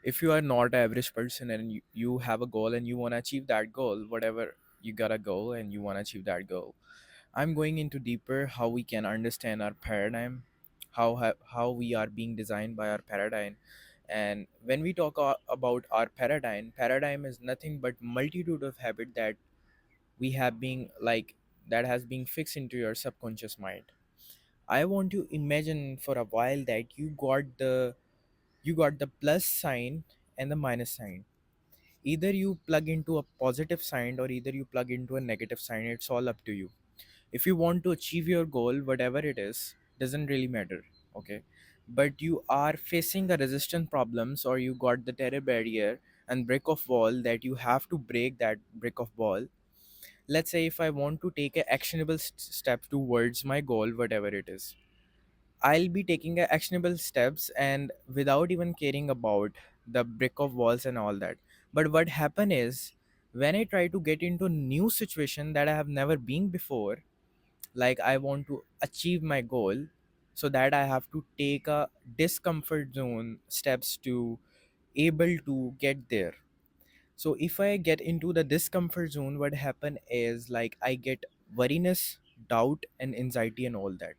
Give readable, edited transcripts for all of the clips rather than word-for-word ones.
if you are not an average person and you have a goal and you want to achieve that goal, whatever you got a goal and you want to achieve that goal, I'm going into deeper how we can understand our paradigm, how we are being designed by our paradigm. And when we talk about our paradigm is nothing but multitude of habit that we have been like that has been fixed into your subconscious mind. I want to imagine for a while that you got the plus sign and the minus sign. Either you plug into a positive sign or either you plug into a negative sign. It's all up to you. If you want to achieve your goal, whatever it is, doesn't really matter. Okay, but you are facing a resistance problems or you got the terror barrier and brick of wall that you have to break that brick of wall. Let's say if I want to take a actionable step towards my goal, whatever it is, I'll be taking a actionable steps and without even caring about the brick of walls and all that. But what happen is when I try to get into new situation that I have never been before, like I want to achieve my goal, so that I have to take a discomfort zone steps to able to get there. So if I get into the discomfort zone, what happen is like I get worriness, doubt and anxiety and all that.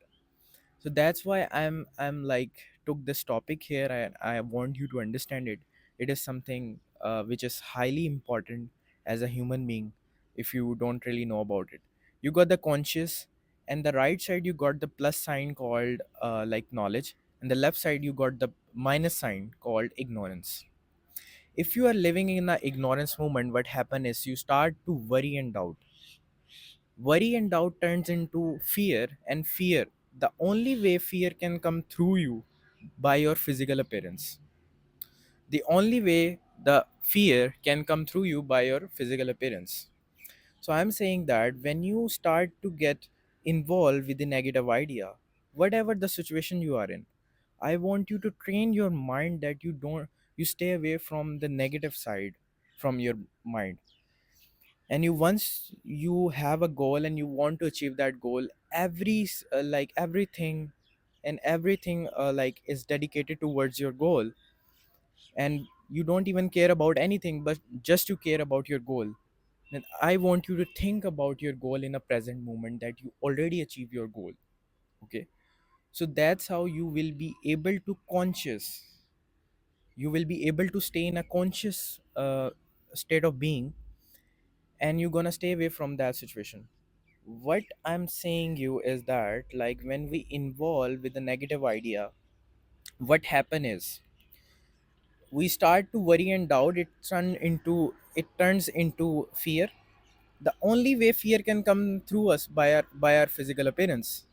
So that's why I'm like took this topic here and I want you to understand it. It is something which is highly important as a human being. If you don't really know about it, you got the conscious, and the right side you got the plus sign called like knowledge, and the left side you got the minus sign called ignorance. If you are living in the ignorance moment, what happen is you start to worry and doubt. Worry and doubt turns into fear, and fear, the only way fear can come through you by your physical appearance. The only way the fear can come through you by your physical appearance. So I'm saying that when you start to get involved with the negative idea, whatever the situation you are in, I want you to train your mind that you stay away from the negative side from your mind. And you once you have a goal and you want to achieve that goal, like everything and everything like is dedicated towards your goal, and you don't even care about anything but just you care about your goal. Then I want you to think about your goal in a present moment that you already achieve your goal. Okay, so that's how you will be able to conscious, you will be able to stay in a conscious state of being, and you're gonna stay away from that situation. What I'm saying you is that like when we involve with the negative idea, what happen is we start to worry and doubt. It turns into fear. The only way fear can come through us by our physical appearance.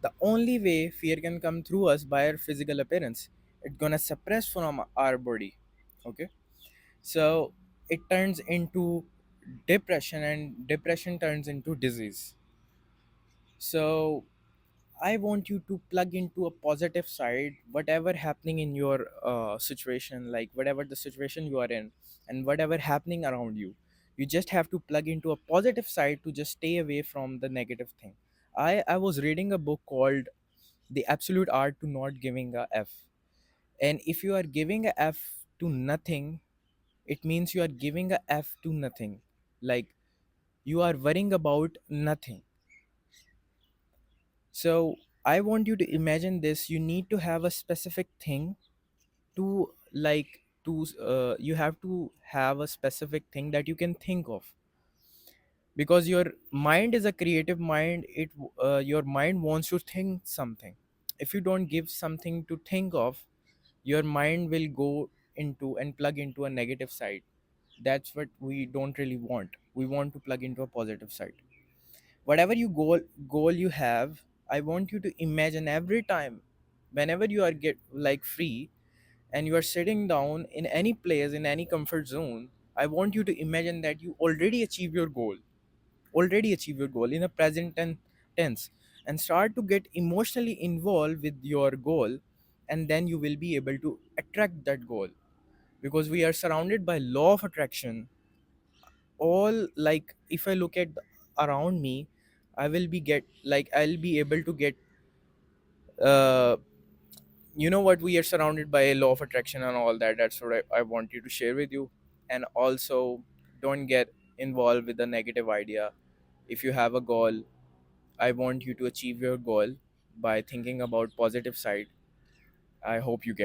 The only way fear can come through us by our physical appearance. It's gonna suppress from our body. Okay, so it turns into depression, and depression turns into disease. So I want you to plug into a positive side, whatever happening in your situation, like whatever the situation you are in, and whatever happening around you. You just have to plug into a positive side to just stay away from the negative thing. I was reading a book called The Absolute Art to Not Giving a F. And if you are giving a F to nothing, it means you are giving a F to nothing. Like you are worrying about nothing. So I want you to imagine this. You need to have a specific thing to you have to have a specific thing that you can think of, because your mind is a creative mind. Your mind wants to think something. If you don't give something to think of, your mind will go into and plug into a negative side. That's what we don't really want. We want to plug into a positive side. Whatever you goal you have, I want you to imagine every time whenever you are get like free and you are sitting down in any place in any comfort zone. I want you to imagine that you already achieve your goal in a tense, and start to get emotionally involved with your goal, and then you will be able to attract that goal, because we are surrounded by law of attraction. All like if I look at around me, I'll be able to get uh, you know what, we are surrounded by a law of attraction and all that. That's what I wanted to share with you. And also, don't get involved with the negative idea. If you have a goal, I want you to achieve your goal by thinking about positive side. I hope you get